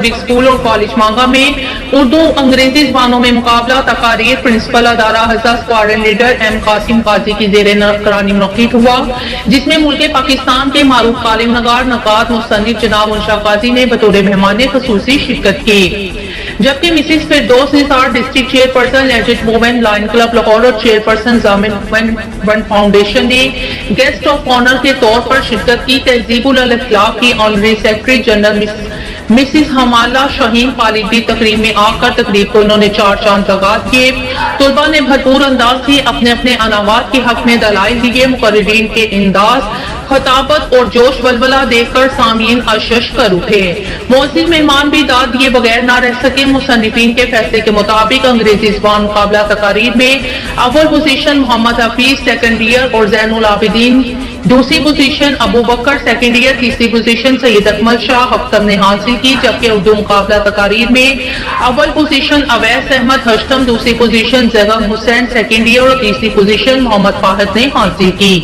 School اور college مانگا میں اردو انگریزی زبانوں میں مقابلہ تقاریر پرنسپل ادارہ حضرت اسکواڈرن لیڈر ایم قاسم قاضی کی زیر نگرانی منعقد ہوا، جس میں ملک پاکستان کے معروف کالم نگار نقاد مصنف جناب منشا قاضی نے بطور مہمان خصوصی شرکت کی، جبکہ Mrs Firdous Nisar district chairperson legend moment lion club Lahore اور chairperson Zamin one foundation نے گیسٹ آف آنر کے طور پر شرکت کی۔ تہذیب الاخلاق کی honorary secretary general Mrs Humala Shaheen Khalid بھی تقریب میں آ کر تقریب کو انہوں نے چار چاند لگا کیے۔ طلباء نے بھرپور انداز سے اپنے اپنے عنوات کے حق میں دلائل دیے۔ مقررین کے انداز، خطابت اور جوش ولولہ دیکھ کر سامعین اشش کر اٹھے۔ معزز مہمان بھی داد دیے بغیر نہ رہ سکے۔ مصنفین کے فیصلے کے مطابق انگریزی زبان مقابلہ تقاریر میں اول پوزیشن محمد حفیظ سیکنڈ ایئر اور زین العابدین، دوسری پوزیشن ابو بکر سیکنڈ ایئر، تیسری پوزیشن سید اکمل شاہ اختر نے حاصل کی، جبکہ اردو مقابلہ تقاریر میں اول پوزیشن اویس احمد ہشتم، دوسری پوزیشن زیغم حسین سیکنڈ ایئر اور تیسری پوزیشن محمد فاہد نے حاصل کی۔